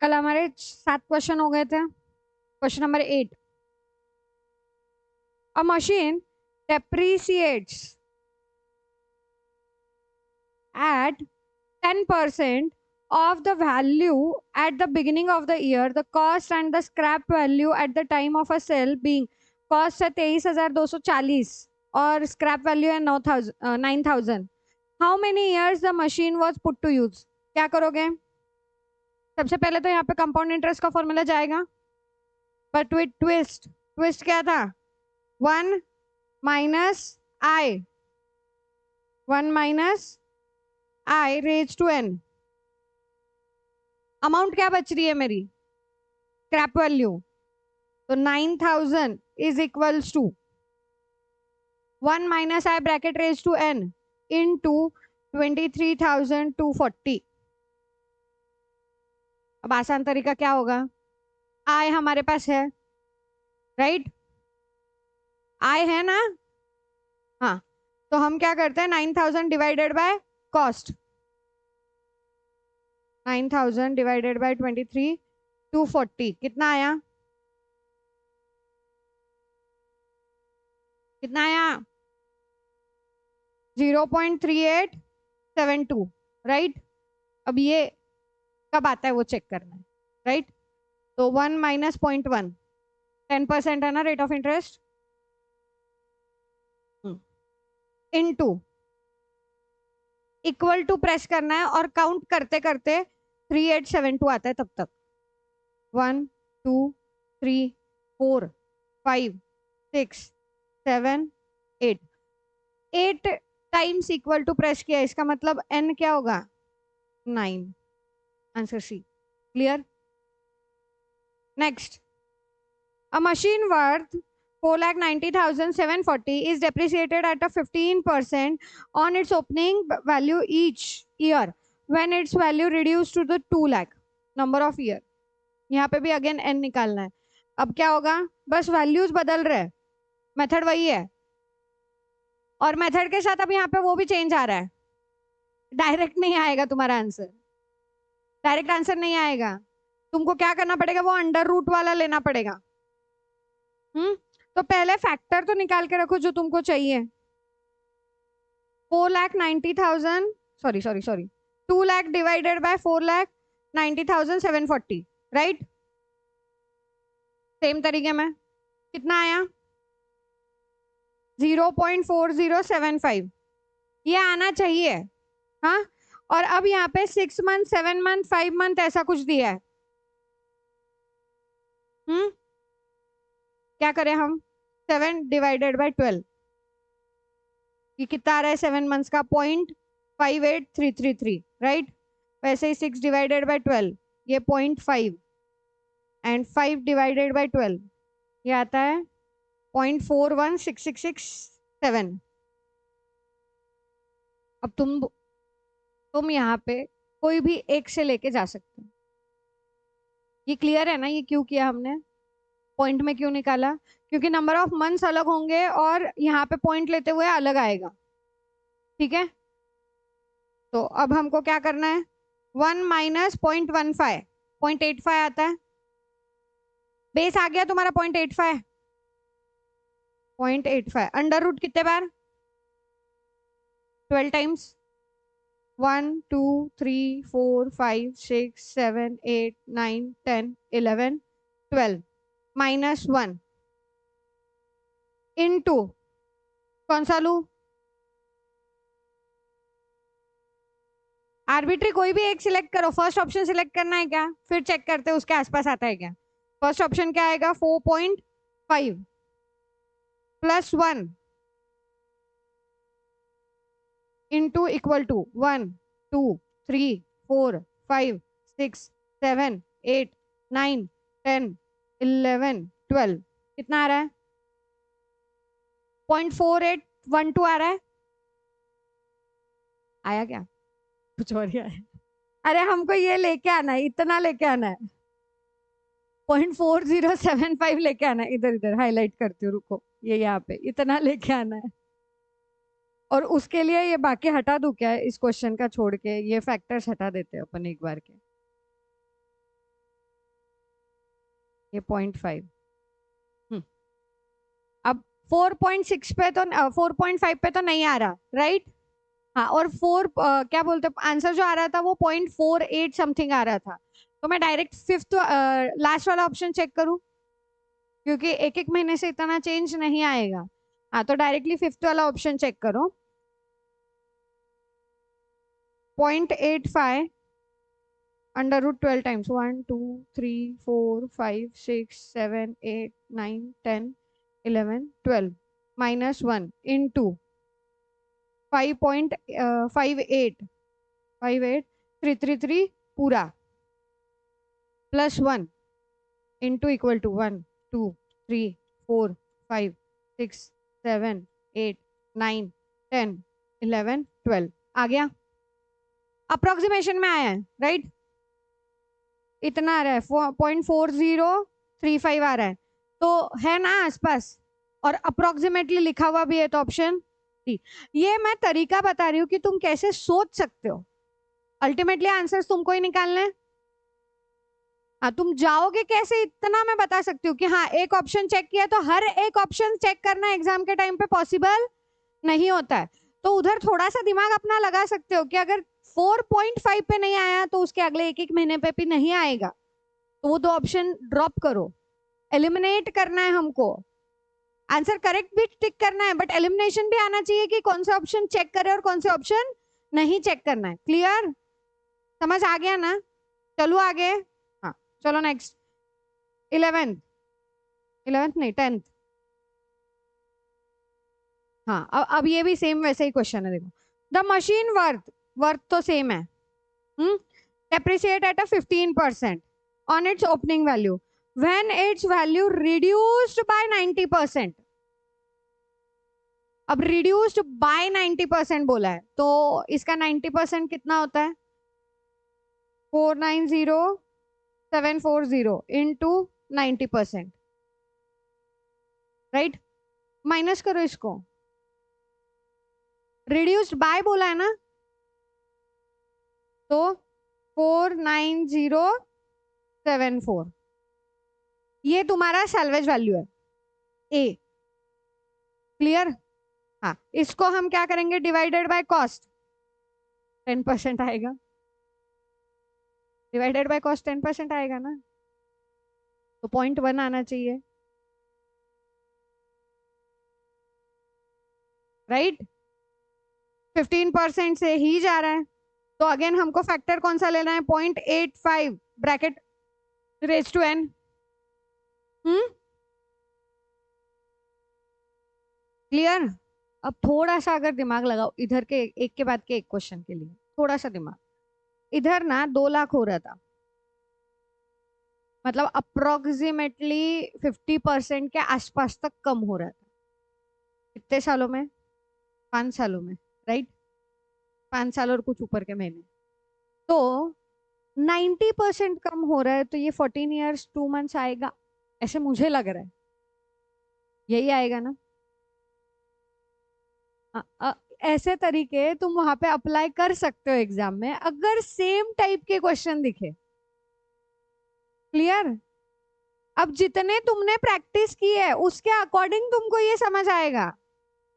कल हमारे 7 क्वेश्चन हो गए थे। Question number 8, a machine depreciates at 10% of the value at the beginning of the year, the cost and the scrap value at the time of a sale being cost है 23,240 और scrap value है 9,000. How many years the machine was put to use? क्या करोगे? सबसे पहले तो यहाँ पे कंपाउंड इंटरेस्ट का फॉर्मूला जाएगा, बट विथ ट्विस्ट. ट्विस्ट क्या था? 1 minus i, 1 minus i raise to n. Amount क्या बच रही है मेरी? Scrap value. तो 9,000 is equals to 1 minus i bracket raise to n into 23,240. अब आसान तरीका क्या होगा? आई हमारे पास है, राइट? आई है ना? हाँ, तो हम क्या करते हैं? 9,000 divided by cost. 9,000 divided by 23,240 कितना आया? कितना आया? 0.3872, राइट? अब ये कब आता है वो चेक करना है, राइट? तो 1 माइनस 0.1, 10% है ना rate of interest, into equal to press करना है और काउंट करते करते 3872 आता है तब तक. 1 2 3 4 5 6 7 8. 8 टाइम्स इक्वल टू प्रेस किया, इसका मतलब n क्या होगा? 9. Answer C. Clear? Next, a machine worth 4,90,740 is depreciated at a 15% on its opening value each year when its value reduced to the 2 lakh number of year. यहाँ पे भी again n निकालना है. अब क्या होगा? बस वैल्यूज बदल रहे हैं, मेथड वही है, और मेथड के साथ अब यहाँ पे वो भी चेंज आ रहा है. डायरेक्ट नहीं आएगा तुम्हारा आंसर, डायरेक्ट आंसर नहीं आएगा. तुमको क्या करना पड़ेगा? वो अंडर रूट वाला लेना पड़ेगा. तो पहले फैक्टर तो निकाल के रखो जो तुमको चाहिए. 4,90,000, sorry sorry sorry 2 lakh divided bye 4,90,740, right? Same तरीके में कितना आया? 0.4075. ये आना चाहिए. हाँ, और अब यहाँ पे 6 मंथ 7 मंथ 5 मंथ ऐसा कुछ दिया है. क्या करें हम? 7 डिवाइडेड बाय 12, ये कितना आ रहा है 7 मंथ्स का? 0.58333, राइट? वैसे ही 6 डिवाइडेड बाय 12 ये 0.5 एंड 5 डिवाइडेड बाय 12 ये आता है 0.416667. अब तुम यहाँ पे कोई भी एक से लेके जा सकते हो. ये क्लियर है ना? ये क्यों किया हमने? पॉइंट में क्यों निकाला? क्योंकि नंबर ऑफ मंथ्स अलग होंगे और यहाँ पे पॉइंट लेते हुए अलग आएगा. ठीक है, तो अब हमको क्या करना है? 1 माइनस 0.15, 0.85 आता है. बेस आ गया तुम्हारा 0.85. 0.85 अंडर रूट कितने बार? 12 टाइम्स. 1 2 3 4 5 6 7 8 9 10 11 12 माइनस 1 इनटू कौन सा लू? आर्बिट्री कोई भी एक सिलेक्ट करो. फर्स्ट ऑप्शन सिलेक्ट करना है क्या? फिर चेक करते हैं उसके आसपास आता है क्या. फर्स्ट ऑप्शन क्या आएगा? 4.5 प्लस 1 इंटू इक्वल टू 1 2 3 4 5 6 7 8 9 10 11 12. कितना आ रहा है? 0.4812 आ रहा है. आया क्या? कुछ और ही आया. अरे हमको ये लेके आना है, इतना लेके आना है. 0.4075 लेके आना है. इधर इधर हाईलाइट करती हूँ, रुको. ये यहाँ पे इतना लेके आना है. और उसके लिए ये बाकी हटा दूं क्या? इस क्वेश्चन का छोड़ के ये फैक्टर्स हटा देते हैं अपन एक बार के. ये 0.5। अब 4.6 पे तो 4.5 पे तो नहीं आ रहा, राइट? हाँ, और क्या बोलते आंसर जो आ रहा था वो 0.48 समथिंग आ रहा था। तो मैं डायरेक्ट फिफ्थ लास्ट वाला ऑप्शन चेक करूं, क्योंकि एक एक महीने से इतना चेंज नहीं आएगा। हाँ, तो डायरेक्टली फिफ्थ वाला ऑप्शन चेक करो। 0.85 under root 12 times 1 2 3 4 5 6 7 8 9 10 11 12 minus 1 into 5.58 58333 पूरा प्लस 1 इंटू इक्वल टू 1 2 3 4 5 6 7 8 9 10 11 12 आ गया, अप्रोक्सीमेशन में आया है, राइट? इतना आ रहा है 0.4035 आ रहा है, तो है ना आसपास, और अप्रोक्सीमेटली लिखा हुआ भी है, तो ऑप्शन डी। ये मैं तरीका बता रही हूँ कि तुम कैसे सोच सकते हो, अल्टीमेटली आंसर्स तुमको ही निकालने हैं। हाँ, तुम जाओगे कैसे इतना मैं बता सकती हूँ कि हाँ एक ऑप्शन चेक किया तो हर एक ऑप्शन चेक करना एग्जाम के टाइम पे पॉसिबल नहीं होता है। तो उधर थोड़ा सा दिमाग अपना लगा सकते हो कि अगर 4.5 पे नहीं आया तो उसके अगले एक एक महीने पे भी नहीं आएगा, तो वो दो ऑप्शन ड्रॉप करो। एलिमिनेट करना है हमको, आंसर करेक्ट भी टिक करना है, बट एलिमिनेशन भी आना चाहिए कि कौन सा ऑप्शन चेक करे और कौन से ऑप्शन नहीं चेक करना है। क्लियर? समझ आ गया ना? चलो आगे। हाँ, चलो नेक्स्ट। 11th 11th नहीं 10th। हाँ, अब ये भी सेम वैसे ही क्वेश्चन है, देखो। द मशीन वर्थ वर्थ तो सेम है, depreciate at a 15% on its opening value when its value reduced by 90%। अब reduced by 90% बोला है, तो इसका 90% कितना होता है? 490740 इंटू 90%, राइट? माइनस करो इसको, रिड्यूस्ड बाय बोला है ना, तो 49074, ये तुम्हारा सैल्वेज वैल्यू है ए। क्लियर? हाँ, इसको हम क्या करेंगे, डिवाइडेड बाय कॉस्ट, 10% आएगा। डिवाइडेड बाय कॉस्ट 10% आएगा ना, तो 0.1 आना चाहिए, राइट? 15% से ही जा रहा है, तो अगेन हमको फैक्टर कौन सा लेना है? 0.85 bracket raise to n. Clear? अब थोड़ा सा अगर दिमाग लगाओ इधर के एक के बाद के एक क्वेश्चन के लिए, थोड़ा सा दिमाग। इधर ना 2 लाख हो रहा था, मतलब अप्रोक्सीमेटली 50% के आसपास तक कम हो रहा था। कितने सालों में? 5 सालों में, राइट? 5 साल और कुछ ऊपर के महीने, तो 90% कम हो रहा है, तो ये 14 ईयर्स 2 मंथ्स आएगा, ऐसे मुझे लग रहा है। यही आएगा ना? अ, अ, ऐसे तरीके तुम वहां पे अप्लाई कर सकते हो एग्जाम में, अगर सेम टाइप के क्वेश्चन दिखे। क्लियर? अब जितने तुमने प्रैक्टिस की है उसके अकॉर्डिंग तुमको ये समझ आएगा।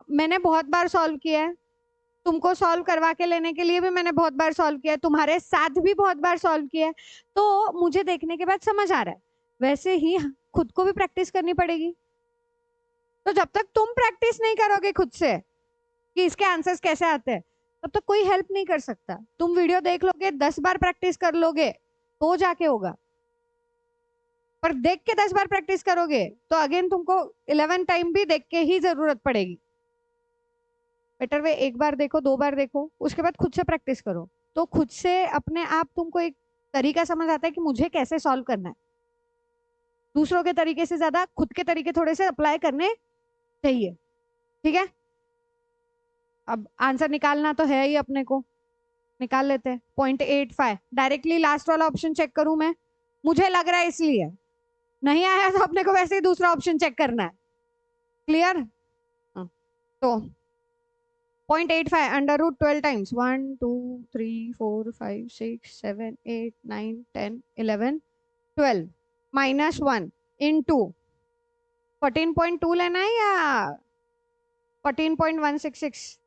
मैंने बहुत बार सॉल्व किया है, तुमको सॉल्व करवा के लेने के लिए भी मैंने बहुत बार सॉल्व किया है, तुम्हारे साथ भी बहुत बार सॉल्व किया है, तो मुझे देखने के बाद समझ आ रहा है। वैसे ही खुद को भी प्रैक्टिस करनी पड़ेगी। तो जब तक तुम प्रैक्टिस नहीं करोगे खुद से कि इसके आंसर्स कैसे आते हैं, तब तक कोई हेल्प नहीं कर सकता। तुम वीडियो देख लोगे, 10 बार प्रैक्टिस कर लोगे तो जाके होगा, पर देख के 10 बार प्रैक्टिस करोगे तो अगेन तुमको 11 टाइम भी देख के ही जरूरत पड़ेगी। बेटर वे एक बार देखो, 2 बार देखो, उसके बाद खुद से प्रैक्टिस करो, तो खुद से अपने आप तुमको एक तरीका समझ आता है कि मुझे कैसे सॉल्व करना है। दूसरों के तरीके से ज्यादा खुद के तरीके थोड़े से अप्लाई करने चाहिए। ठीक है? अब आंसर निकालना तो है ही अपने को, निकाल लेते हैं। 0.85 डायरेक्टली लास्ट वाला ऑप्शन चेक करूं मैं, मुझे लग रहा है इसलिए। नहीं आया तो अपने को वैसे ही दूसरा ऑप्शन चेक करना है। क्लियर? तो 0.85 under root 12 times 1 2 3 4 5 6 7 8 9 10 11 12 minus 1 into 14.2 लेना है या 14.166?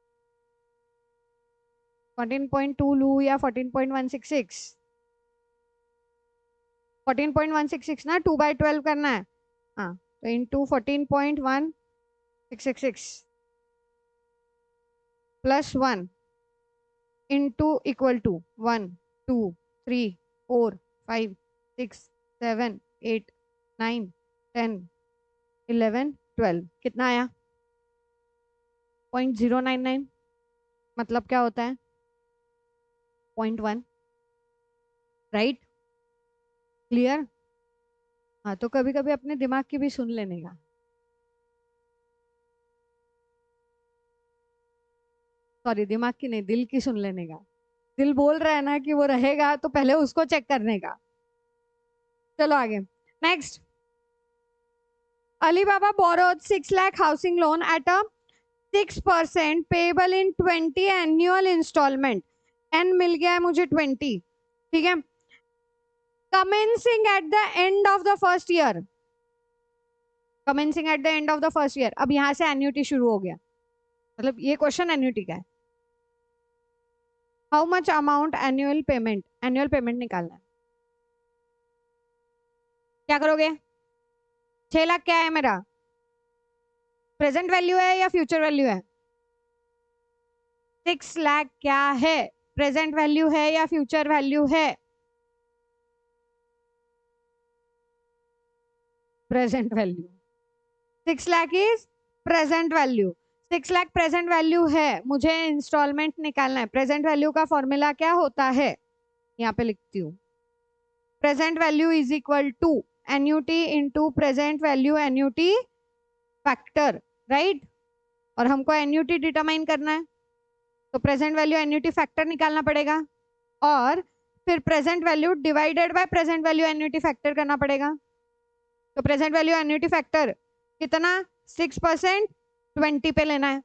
14.2 लू या 14.166? 14.166 ना, 2/12 करना है। हाँ, तो into 14.1666 plus 1 into equal to 1 2 3 4 5 6 7 8 9 10 11 12 कितना आया? 0.099। मतलब क्या होता है? 0.1। Right, clear? हाँ, तो कभी कभी अपने दिमाग की भी सुन लेने का। सॉरी, दिमाग की नहीं, दिल की सुन लेने का। दिल बोल रहा है ना कि वो रहेगा, तो पहले उसको चेक करने का। चलो आगे, next. Alibaba borrowed 6 lakh housing loan at a 6% payable in 20 annual installment। n मिल गया है मुझे 20, ठीक है। Commencing at the end of the first year, commencing at the end of the first year। अब यहां से एन्युटी शुरू हो गया, मतलब ये क्वेश्चन एन्युटी का है। How much amount annual payment, annual payment निकालना है। क्या करोगे? 6 लाख क्या है मेरा? प्रेजेंट वैल्यू है या फ्यूचर वैल्यू है? 6 लाख क्या है? प्रेजेंट वैल्यू है या फ्यूचर वैल्यू है? Present value. 6 lakh is present value. 6 lakh present value है, मुझे इंस्टॉलमेंट निकालना है। प्रेजेंट वैल्यू का फॉर्मूला क्या होता है? यहाँ पे लिखती हूँ, present value is equal to annuity into present value annuity factor, right. और हमको एन्युटी डिटरमाइन करना है, तो प्रेजेंट वैल्यू एन्युटी फैक्टर निकालना पड़ेगा, और फिर present value divided by present value annuity factor करना पड़ेगा। तो प्रेजेंट वैल्यू एन्युटी फैक्टर कितना? 6% 20 पे लेना है।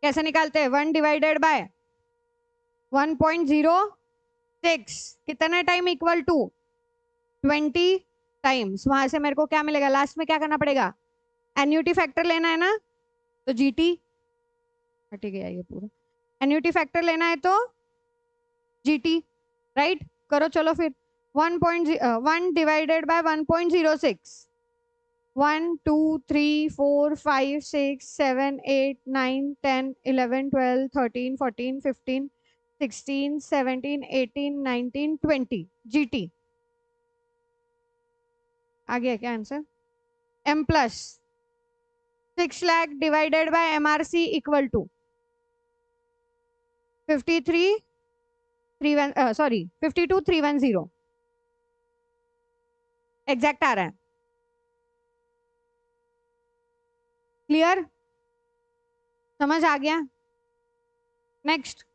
कैसे निकालते हैं? 1 डिवाइडेड बाय 1.06 कितना टाइम इक्वल टू 20 टाइम्स। वहां से मेरे को क्या मिलेगा? लास्ट में क्या करना पड़ेगा? एन्युटी फैक्टर लेना है ना, तो जीटी हट गया ये पूरा। एन्युटी फैक्टर लेना है तो जीटी, राइट। करो चलो फिर। 1 डिवाइडेड बाय 1.06, 1 2 3 4 5 6 7 8 9 10 11 12 13 14 15 16 17 18 19 20 जीटी आ गया क्या answer? M plus 6 lakh divided by MRC equal to 52,310 exact आ रहा है। क्लियर? समझ आ गया? नेक्स्ट।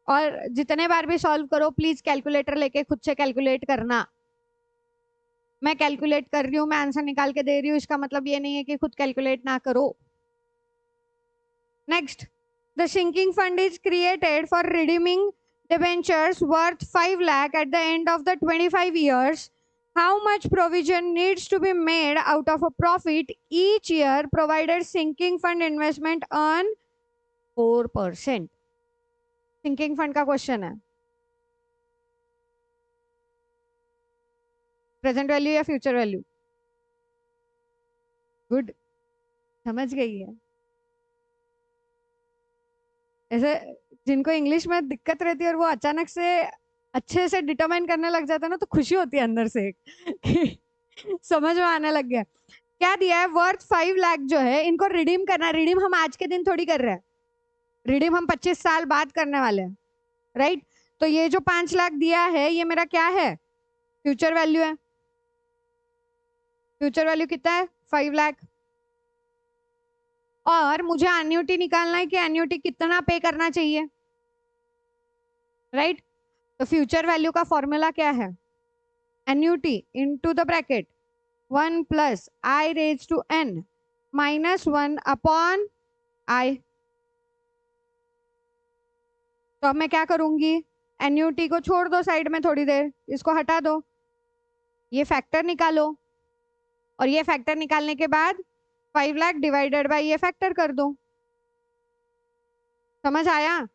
और जितने बार भी सॉल्व करो, प्लीज कैलकुलेटर लेके खुद से कैलकुलेट करना। मैं कैलकुलेट कर रही हूँ, मैं आंसर निकाल के दे रही हूँ, इसका मतलब ये नहीं है कि खुद कैलकुलेट ना करो। Next, the sinking fund is created for redeeming debentures worth 5 lakh at the end of the 25 years. How much provision needs to be made out of a profit each year provided sinking fund investment earn 4%? Sinking fund का question है। Present value या future value? Good, समझ गई है। ऐसे जिनको English में दिक्कत रहती है और वो अचानक से अच्छे से डिटरमाइन करने लग जाता है ना, तो खुशी होती है अंदर से कि समझ में आने लग गया। क्या दिया है? वर्थ 5 लाख जो है, इनको रिडीम करना है। रिडीम हम आज के दिन थोड़ी कर रहे हैं, रिडीम हम 25 साल बाद करने वाले हैं, राइट। तो ये जो 5 लाख दिया है, ये मेरा क्या है? फ्यूचर वैल्यू है। फ्यूचर वैल्यू कितना है? 5 लाख। और मुझे एन्युटी निकालना है कि एन्युटी कितना पे करना चाहिए, राइट। तो फ्यूचर वैल्यू का फॉर्मूला क्या है? Annuity into the bracket 1 plus i raise to n minus 1 upon i. तो अब मैं क्या करूंगी? एन्युटी को छोड़ दो साइड में, थोड़ी देर इसको हटा दो। ये फैक्टर निकालो, और ये फैक्टर निकालने के बाद 5 लाख डिवाइडेड बाय ये फैक्टर कर दो। समझ आया?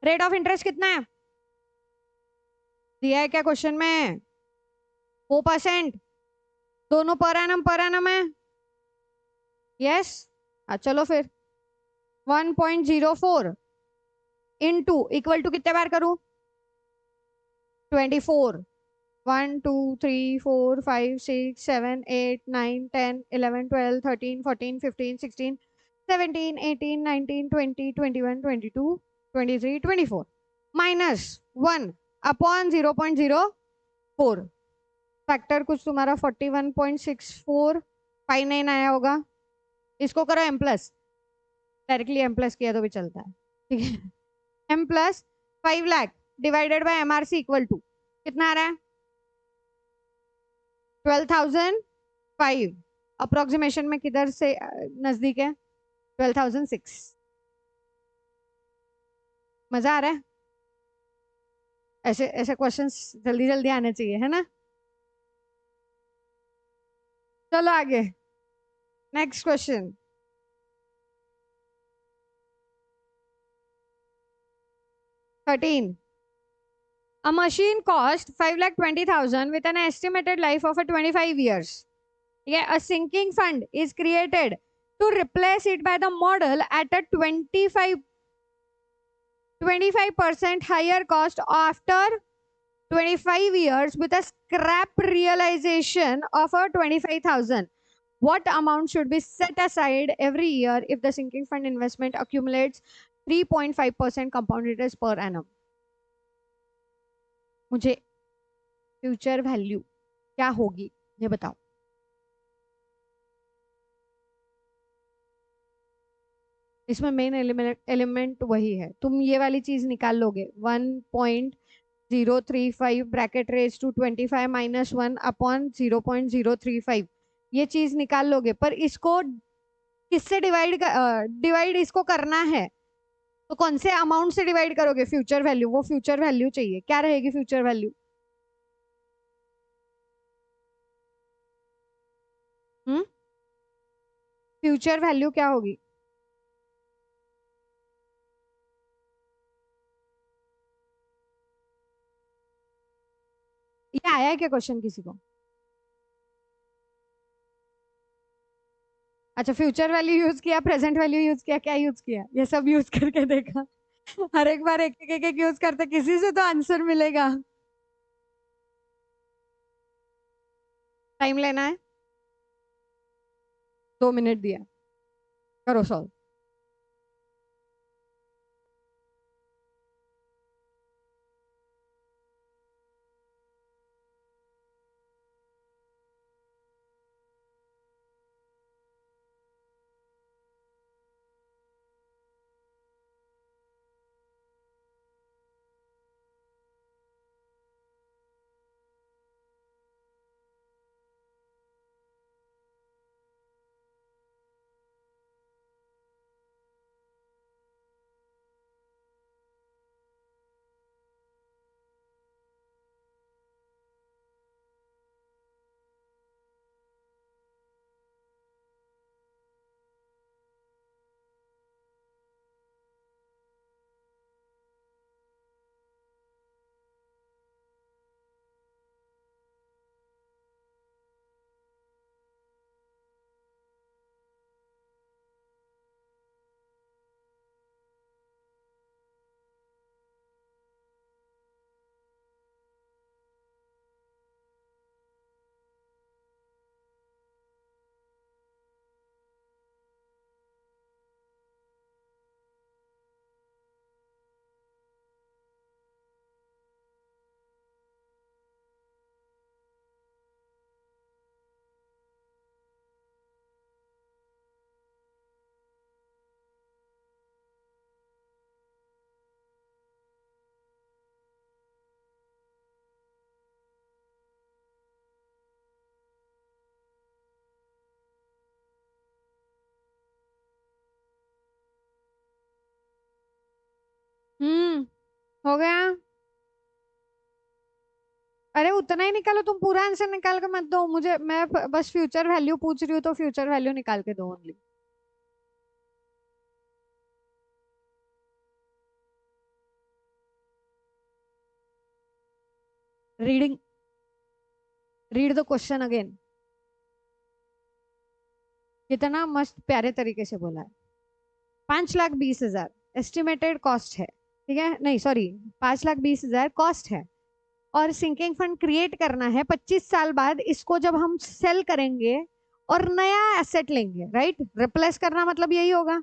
रेट ऑफ इंटरेस्ट कितना है दिया है क्या क्वेश्चन में? 4%। दोनों पर एनम है। यस। चलो फिर 1.04 इंटू इक्वल टू कितने बार करूं? 24। 1 2 3 4 5 6 7 8 9 10 11 12 13 14 15 16 17 18 19 20 21 22 23 24 माइनस 1/0.04। फैक्टर कुछ तुम्हारा 41.6459 आया होगा। इसको करो M plus, directly M plus किया तो भी चलता है, ठीक है। M plus 5 lakh divided by MRC equal to कितना आ रहा है? 12,005। अप्रोक्सीमेशन में किधर से नजदीक है? 12,006। मजा आ रहा है? ऐसे ऐसे क्वेश्चंस जल्दी जल्दी आने चाहिए, है ना? चलो आगे, next question. 13। A machine cost 5,20,000 with an estimated life of a 25 years. Yeah, a sinking fund is created to replace it by the model at a 25% higher cost after 25 years with a scrap realization of a 25,000. What amount should be set aside every year if the sinking fund investment accumulates 3.5% compound interest per annum? मुझे future value क्या होगी ये बताओ। इसमें main element वही है, तुम ये वाली चीज निकाल लोगे 1.035 ब्रैकेट रेज टू 25 माइनस 1/0.035, ये चीज निकाल लोगे। पर इसको किससे डिवाइड इसको करना है, तो कौन से अमाउंट से डिवाइड करोगे? फ्यूचर वैल्यू, वो फ्यूचर वैल्यू चाहिए। क्या रहेगी फ्यूचर वैल्यू? हम्म फ्यूचर वैल्यू क्या होगी? ये आया है क्या क्वेश्चन किसी को? अच्छा, फ्यूचर वैल्यू यूज किया, प्रेजेंट वैल्यू यूज किया, क्या यूज किया? ये सब यूज करके देखा? हर एक बार एक यूज करते, किसी से तो आंसर मिलेगा। टाइम लेना है, 2 मिनट दिया, करो सॉल्व। हम्म हो गया। अरे उतना ही निकालो, तुम पूरा आंसर निकाल के मत दो मुझे, मैं बस फ्यूचर वैल्यू पूछ रही हूँ तो फ्यूचर वैल्यू निकाल के दो only. Reading, read the question again. कितना मस्त प्यारे तरीके से बोला है। 5,20,000 एस्टिमेटेड कॉस्ट है, ठीक है, नहीं सॉरी, 5,20,000 कॉस्ट है, और सिंकिंग फंड क्रिएट करना है 25 साल बाद। इसको जब हम सेल करेंगे और नया एसेट लेंगे, राइट, रिप्लेस करना मतलब यही होगा।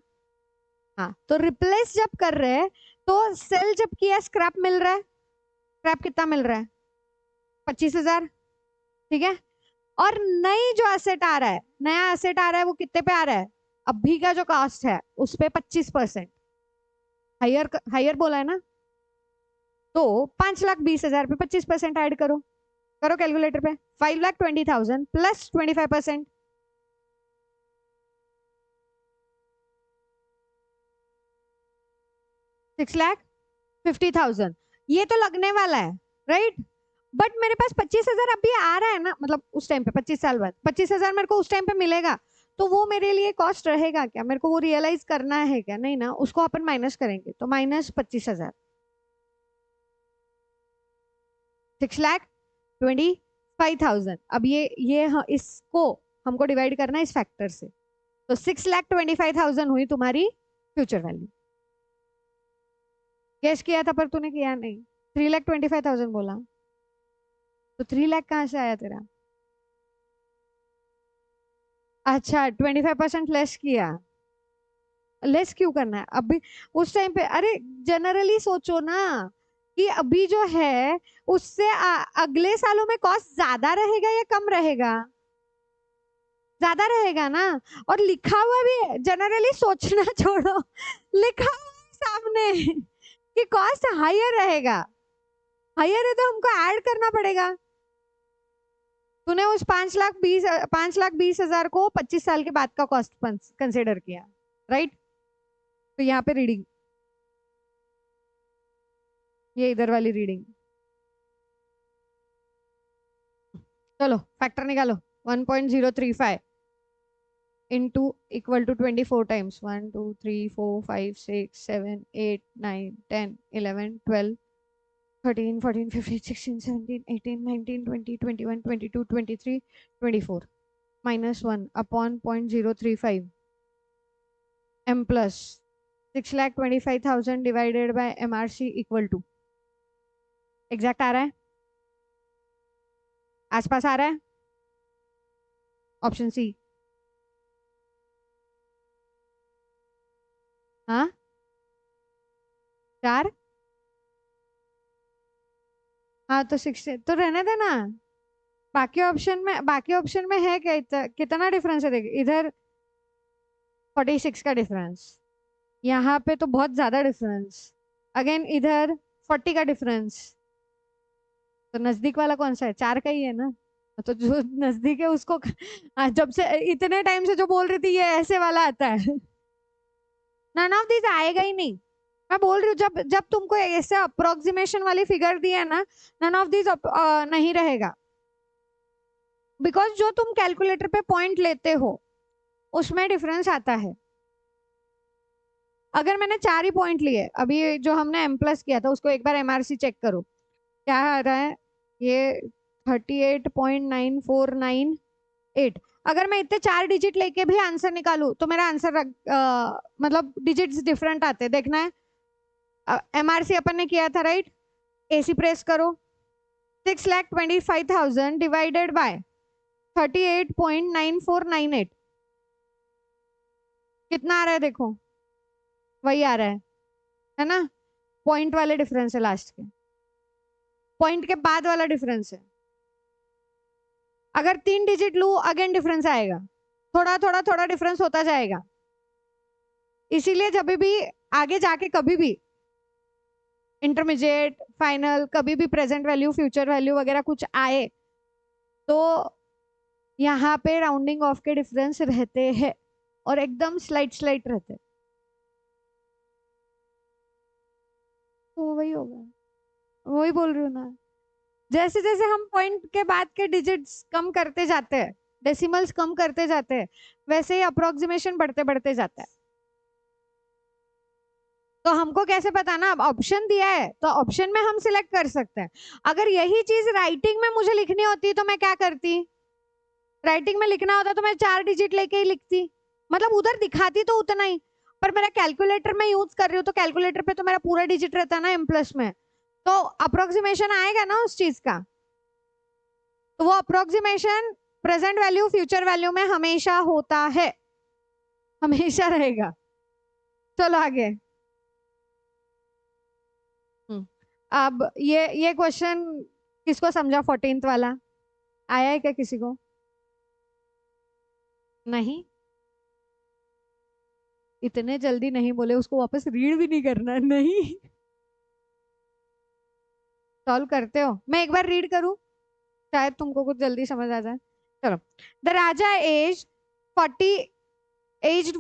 हाँ, तो रिप्लेस जब कर रहे हैं तो सेल जब किया स्क्रैप मिल रहा है, स्क्रैप कितना मिल रहा है, 25,000, ठीक है। और नई जो एसेट आ रहा है, नया एसेट आ रहा है, वो कितने पे आ रहा है, अभी का जो कॉस्ट है उस पे 25% हायर, हायर बोला है ना, तो 5,20,000 पे 25% ऐड करो, करो कैलकुलेटर पे, 5,20,000 प्लस 25%, 6,50,000। ये तो लगने वाला है, राइट, बट मेरे पास 25,000 अभी आ रहा है ना, मतलब उस टाइम पे 25 साल बाद 25,000 मेरे को उस टाइम पे मिलेगा, तो वो मेरे लिए कॉस्ट रहेगा क्या, मेरे को वो रियलाइज करना है क्या, नहीं ना, उसको अपन माइनस करेंगे, तो -25,000, 6,25,000। अब ये इसको हमको डिवाइड करना है इस फैक्टर से, तो 6,25,000 हुई तुम्हारी फ्यूचर वैल्यू। कैश किया था पर तूने किया नहीं, 3,25,000 बोला, तो 3 लाख कहाँ से आया तेरा। अच्छा, 25% लेस किया, लेस क्यों करना है अभी, उस टाइम पे, अरे जनरली सोचो ना, कि अभी जो है उससे अगले सालों में कॉस्ट ज्यादा रहेगा या कम रहेगा, ज्यादा रहेगा ना। और लिखा हुआ भी जनरली सोचना छोड़ो, लिखा हुआ है सामने कि कॉस्ट हायर रहेगा, हायर है तो हमको ऐड करना पड़ेगा। तूने उस 5,20,000 को 25 साल के बाद का कॉस्ट कंसिडर किया, राइट, तो यहाँ पे रीडिंग, ये इधर वाली रीडिंग, चलो फैक्टर निकालो, 1.035 into equal to 24 times, 1 2 3 4 5 6 7 8 9 10 11 12 13 14 15 16 17 18 19 20 21 22 23 24 -1 upon 0.035 m plus 6,25,000 divided by MRC equal to, exact आ रहा है, आसपास आ रहा है, ऑप्शन सी। हाँ, 4, हाँ तो 6 तो रहने देना, बाकी ऑप्शन में है क्या, कितना डिफरेंस है, देख इधर 46 का डिफरेंस, यहाँ पे तो बहुत ज्यादा डिफरेंस, अगेन इधर 40 का डिफरेंस, तो नजदीक वाला कौन सा है, 4 का ही है ना, तो जो नजदीक है उसको जब से इतने टाइम से जो बोल रही थी ये ऐसे वाला आता है, नन ऑफ दिस आएगा ही नहीं। मैं बोल रही हूँ जब जब तुमको ऐसे अप्रोक्सीमेशन वाली फिगर दी है ना, नन ऑफ दिस नहीं रहेगा, बिकॉज जो तुम कैलकुलेटर पे पॉइंट लेते हो उसमें डिफरेंस आता है। अगर मैंने 4 ही पॉइंट लिए, अभी जो हमने एम प्लस किया था उसको एक बार एमआरसी चेक करो, क्या आ रहा है, ये 38.9498। अगर मैं इतने 4 डिजिट लेके भी आंसर निकालू तो मेरा आंसर मतलब डिजिट्स डिफरेंट आते हैं, देखना है। एमआरसी अपन ने किया था, राइट, एसी प्रेस करो, 6,25,000 डिवाइडेड बाय 38.9498, कितना आ रहा है देखो, वही आ रहा है ना, पॉइंट वाले डिफरेंस है, लास्ट के पॉइंट के बाद वाला डिफरेंस है। अगर 3 डिजिट लू अगेन डिफरेंस आएगा, थोड़ा थोड़ा थोड़ा डिफरेंस होता जाएगा, इसीलिए जब भी आगे जाके कभी भी इंटरमीडिएट फाइनल कभी भी प्रेजेंट वैल्यू फ्यूचर वैल्यू वगैरह कुछ आए तो यहाँ पे राउंडिंग ऑफ के डिफरेंस रहते हैं, और एकदम स्लाइट स्लाइट रहते हैं, तो वही होगा, वही बोल रही हूँ ना। जैसे जैसे हम पॉइंट के बाद के डिजिट्स कम करते जाते हैं, डेसिमल्स कम करते जाते हैं, वैसे ही अप्रोक्सीमेशन बढ़ते बढ़ते जाता है। तो हमको कैसे पता ना, अब ऑप्शन दिया है तो ऑप्शन में हम सिलेक्ट कर सकते हैं। अगर यही चीज राइटिंग में मुझे लिखनी होती तो मैं क्या करती, राइटिंग में लिखना होता तो मैं 4 डिजिट लेके ही लिखती, मतलब उधर दिखाती तो उतना ही, पर मेरा कैलकुलेटर में यूज कर रही हूँ तो कैलकुलेटर पे तो मेरा पूरा डिजिट रहता है ना एम प्लस में, तो अप्रोक्सीमेशन आएगा ना उस चीज का। तो वो approximation present value future value में हमेशा होता है, हमेशा रहेगा। चलो आगे। हम्म, अब ये क्वेश्चन किसको समझा, 14th वाला आया है क्या किसी को? नहीं, इतने जल्दी नहीं बोले, उसको वापस रीड भी नहीं करना नहीं। सॉल्व करते हो, मैं एक बार रीड करूं, शायद तुमको कुछ जल्दी समझ आ जाए। चलो। द राजा एज्ड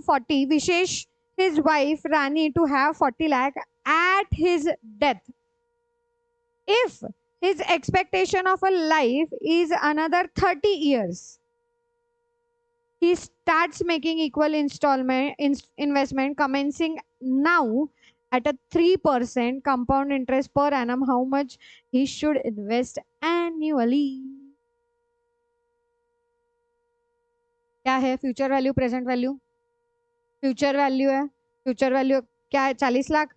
40 विशेष his wife Rani to have 40 lakh at his death. If his expectation of a life is another 30 years, he starts making equal investment commencing now at a 3% compound interest per annum. How much he should invest annually? क्या है future value present value? Future value है, future value क्या है, 40 lakh.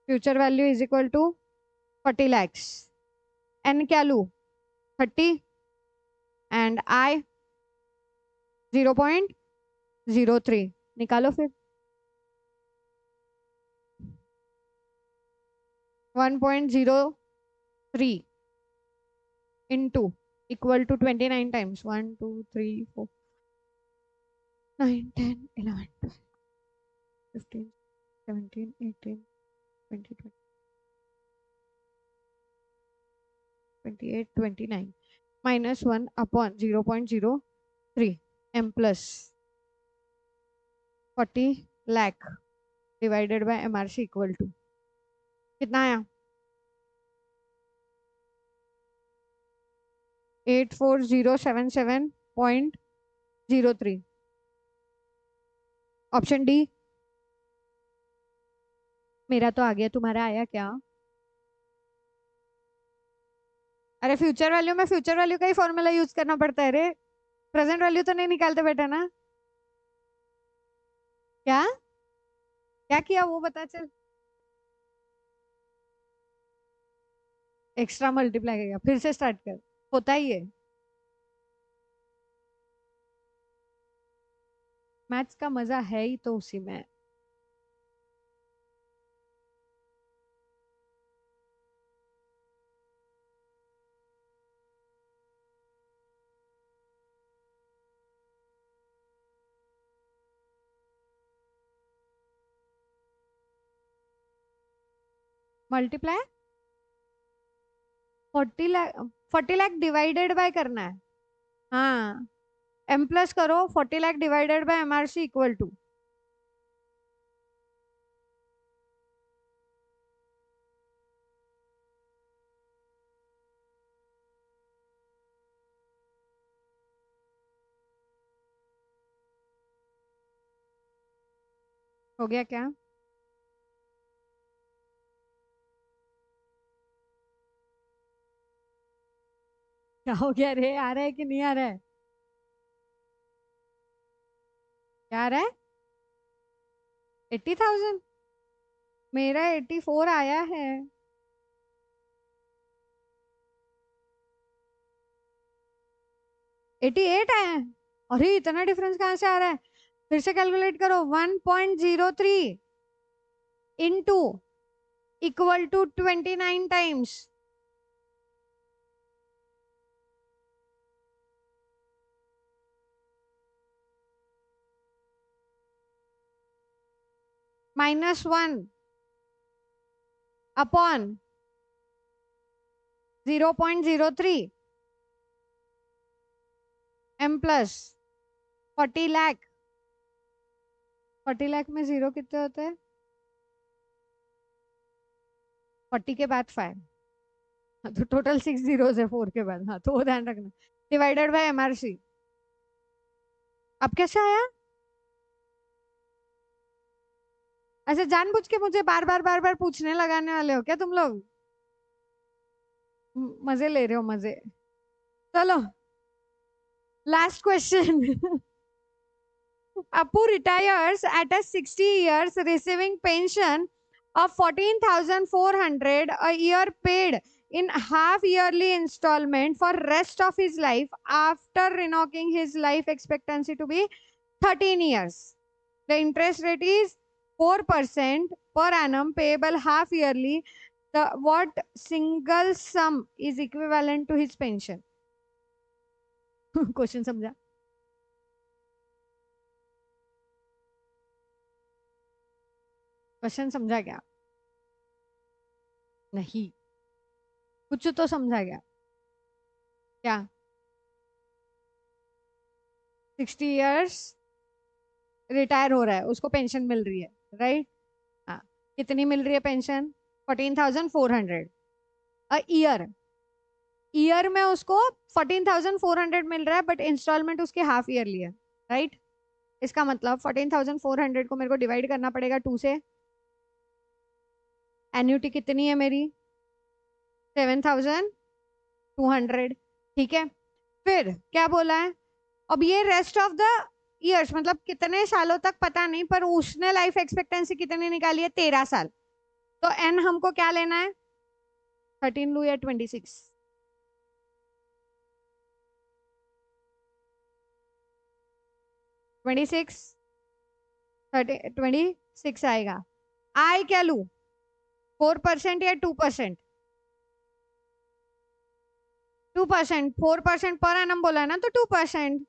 Future value is equal to 40 lakhs. N क्या लू, 30, and i 0.03। निकालो फिर। 1.03 into equal to 29 times, 1 2 3 4 9 10 11 12 15 17 18 20 28 29 minus 1 upon 0.03 M plus 40 lakh divided by MRC equal to कितना आया? 84077.03। Option D. मेरा तो आ गया, तुम्हारा आया क्या? अरे फ्यूचर वैल्यू में फ्यूचर वैल्यू का ही फॉर्मूला यूज करना पड़ता है रे, प्रेजेंट वैल्यू तो नहीं निकालते बेटा ना। क्या क्या किया वो बता चल। एक्स्ट्रा मल्टीप्लाई करेगा, फिर से स्टार्ट कर, होता ही है। मैथ्स का मजा है ही तो उसी में। Multiply 40 lakh, 40 lakh divided by करना है। हाँ, एम प्लस करो, 40 lakh divided by MRC equal to. हो गया क्या? क्या हो गया रे, आ रहा है कि नहीं आ रहा है? क्या आ रहा है? 80,000। मेरा 84 आया है। 88 आया है। अरे इतना डिफरेंस कहाँ से आ रहा है? फिर से कैलकुलेट करो, 1.03 into equal to 29 times, -1 upon 0.03 M plus 40 lakh. 40 lakh में जीरो कितने होते हैं? 40 के बाद 5। तो टोटल 6 जीरोस है 4 के बाद, हाँ तो वो ध्यान रखना। Divided by MRC. अब कैसे आया? ऐसे जानबूझ के मुझे बार बार पूछने लगाने वाले हो क्या तुम लोग? मजे ले रहे हो मजे। चलो last question. Apu retires at a 60 years receiving pension of 14,400 a year paid in half yearly installment for rest of his life after renocking his life expectancy to be 13 years. The interest rate is 4% per annum payable half yearly. The what single sum is equivalent to his pension? Question समझा? Question समझा क्या? नहीं, कुछ तो समझा गया क्या? 60 years retire हो रहा है, उसको पेंशन मिल रही है, राइट? हाँ, कितनी मिल रही है पेंशन? 14,400 a year. ईयर में उसको 14,400 मिल रहा है, बट इंस्टॉलमेंट उसके हाफ ईयरली है, राइट? इसका मतलब 14,400 को मेरे को डिवाइड करना पड़ेगा 2 से। एन्यूटी कितनी है मेरी? 7,200। ठीक है, फिर क्या बोला है? अब ये रेस्ट ऑफ द ईयर्स मतलब कितने सालों तक पता नहीं, पर उसने लाइफ एक्सपेक्टेंसी कितनी निकाली है? 13 साल। तो एन हमको क्या लेना है? 13 लू या 26? 26। 26 आएगा। आई क्या लू? 4% या 2%? 2%। 4% पर एनम बोला है ना, तो 2%।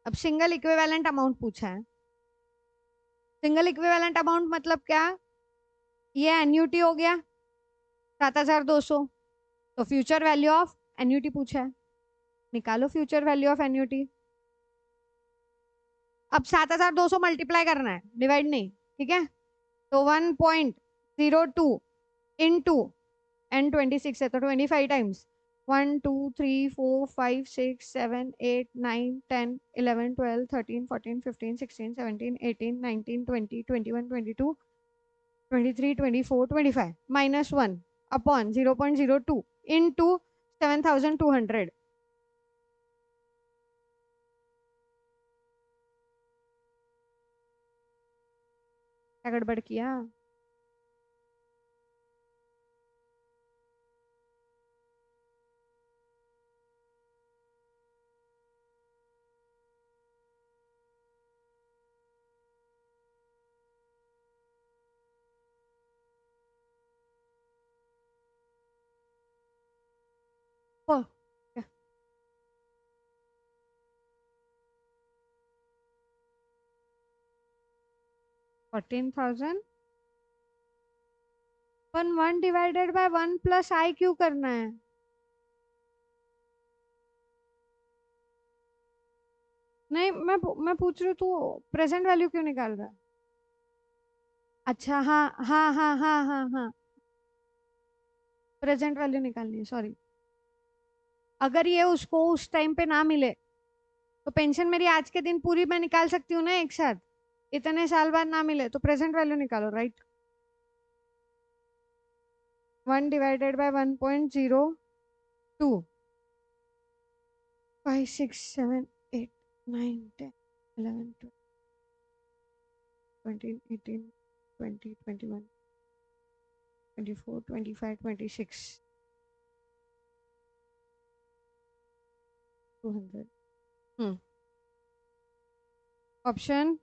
अब सिंगल इक्विवेलेंट अमाउंट पूछा है। सिंगल इक्विवेलेंट अमाउंट मतलब क्या? ये एन्यूटी हो गया 7,200, तो फ्यूचर वैल्यू ऑफ एन्यूटी पूछा है, निकालो फ्यूचर वैल्यू ऑफ एन्यूटी। अब 7,200 मल्टीप्लाई करना है, डिवाइड नहीं, ठीक है? तो 1.02 इंटू एन 26 है तो 25 टाइम्स 1 2 3 4 5 6 7 8 9 10 11 12 13 14 15 16 17 18 19 20 21 22 23 24 25 माइनस 1 अपॉन 0.02 इंटू 7,200। क्या गड़बड़ किया? ओ, 14,000 1 डिवाइडेड बाय 1 प्लस आई क्यों करना है? नहीं, मैं पूछ रही हूँ तू प्रेजेंट वैल्यू क्यों निकाल रहा है? अच्छा, हाँ हाँ हाँ हाँ हाँ हाँ, प्रेजेंट वैल्यू निकालनी है, सॉरी। अगर ये उसको उस टाइम पे ना मिले तो पेंशन मेरी आज के दिन पूरी मैं निकाल सकती हूँ ना एक साथ। इतने साल बाद ना मिले तो प्रेजेंट वैल्यू निकालो, right? 1 divided by 1.02 5 6 7 8 9 10 11 12 13 18 20 21 24 25 26 200। Option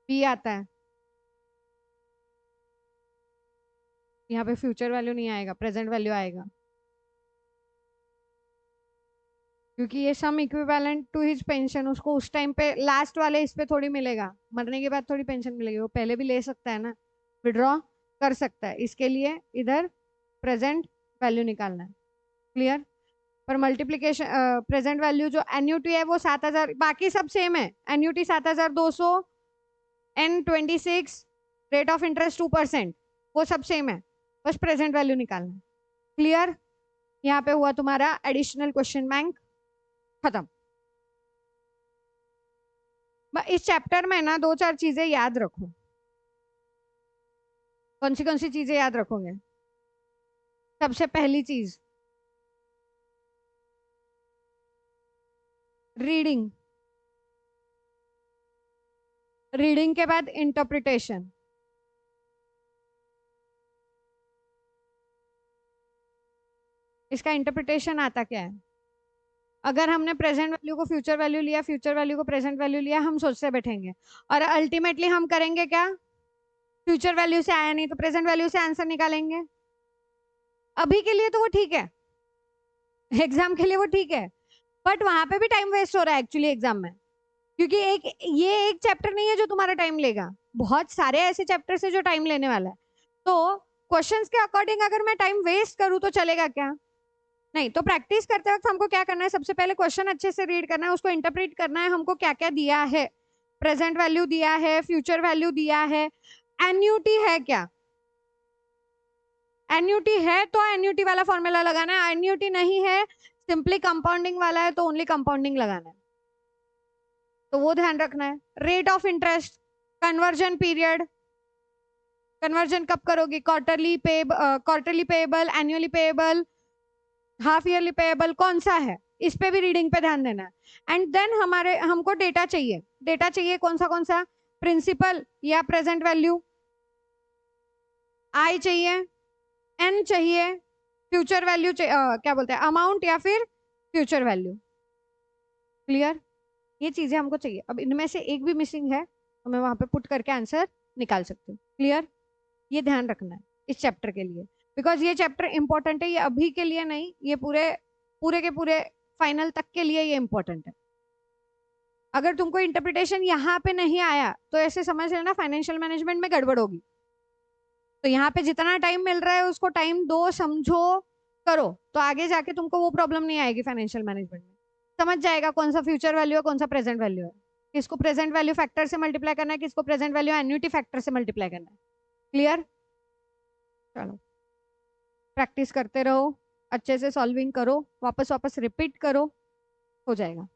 B आता है। यहाँ पे फ्यूचर वैल्यू नहीं आएगा, प्रेजेंट वैल्यू आएगा, क्योंकि ये सम इक्विवेलेंट टू हिज पेंशन उसको उस टाइम पे लास्ट वाले इस पे थोड़ी मिलेगा, मरने के बाद थोड़ी पेंशन मिलेगी, वो पहले भी ले सकता है ना, विड्रॉ कर सकता है, इसके लिए इधर प्रेजेंट वैल्यू निकालना है। क्लियर? पर मल्टीप्लीकेशन प्रेजेंट वैल्यू जो एन्यूटी है वो 7,000, बाकी सब सेम है। Annuity 7,200, N26, rate of interest 2%, वो सब सेम है, बस प्रेजेंट वैल्यू निकालना है। क्लियर? यहाँ पे हुआ तुम्हारा एडिशनल क्वेश्चन बैंक खत्म। इस चैप्टर में ना 2-4 चीजें याद रखो। कौन सी चीजें याद रखोगे? सबसे पहली चीज रीडिंग, रीडिंग के बाद इंटरप्रिटेशन। इसका इंटरप्रिटेशन आता क्या है? अगर हमने प्रेजेंट वैल्यू को फ्यूचर वैल्यू लिया, फ्यूचर वैल्यू को प्रेजेंट वैल्यू लिया, हम सोचते बैठेंगे और अल्टीमेटली हम करेंगे क्या? फ्यूचर वैल्यू से आया नहीं तो प्रेजेंट वैल्यू से आंसर निकालेंगे। अभी के लिए तो वो ठीक है, एग्जाम के लिए वो ठीक है, बट वहां पे भी टाइम वेस्ट हो रहा है एक्चुअली एग्जाम में, क्योंकि ये एक चैप्टर नहीं है जो तुम्हारा टाइम लेगा, बहुत सारे ऐसे चैप्टर है जो टाइम लेने वाला है। तो क्वेश्चंस के अकॉर्डिंग अगर मैं टाइम वेस्ट करूँ तो चलेगा क्या? नहीं। तो प्रैक्टिस करते वक्त हमको क्या करना है? सबसे पहले क्वेश्चन अच्छे से रीड करना है, उसको इंटरप्रेट करना है, हमको क्या क्या दिया है, प्रेजेंट वैल्यू दिया है, फ्यूचर वैल्यू दिया है, एन्यूटी है क्या? एन्यूटी है तो एन्यूटी वाला फॉर्मूला लगाना है, एन्यूटी नहीं है, सिंपली कंपाउंडिंग वाला है तो ओनली कंपाउंडिंग लगाना है, तो वो ध्यान रखना है। Rate of interest, conversion period, conversion कब करोगे? Quarterly payable, annually payable, half yearly payable, कौन सा है? इस पे भी रीडिंग पे ध्यान देना है। एंड देन हमको डेटा चाहिए, डेटा चाहिए कौन सा? प्रिंसिपल या प्रेजेंट वैल्यू, आई चाहिए, एन चाहिए, फ्यूचर वैल्यू क्या बोलते हैं, अमाउंट या फिर फ्यूचर वैल्यू। क्लियर? ये चीजें हमको चाहिए। अब इनमें से एक भी मिसिंग है तो मैं वहां पे पुट करके आंसर निकाल सकती हूँ। क्लियर? ये ध्यान रखना है इस चैप्टर के लिए, बिकॉज ये चैप्टर इंपॉर्टेंट है, ये अभी के लिए नहीं, ये पूरे पूरे के पूरे फाइनल तक के लिए ये इंपॉर्टेंट है। अगर तुमको इंटरप्रिटेशन यहाँ पे नहीं आया तो ऐसे समझ लेना फाइनेंशियल मैनेजमेंट में गड़बड़ होगी। तो यहाँ पे जितना टाइम मिल रहा है उसको टाइम दो, समझो, करो, तो आगे जाके तुमको वो प्रॉब्लम नहीं आएगी फाइनेंशियल मैनेजमेंट में। समझ जाएगा कौन सा फ्यूचर वैल्यू है, कौन सा प्रेजेंट वैल्यू है, किसको प्रेजेंट वैल्यू फैक्टर से मल्टीप्लाई करना है, किसको प्रेजेंट वैल्यू एन्युटी फैक्टर से मल्टीप्लाई करना है। क्लियर? चलो, प्रैक्टिस करते रहो, अच्छे से सॉल्विंग करो, वापस वापस रिपीट करो, हो जाएगा।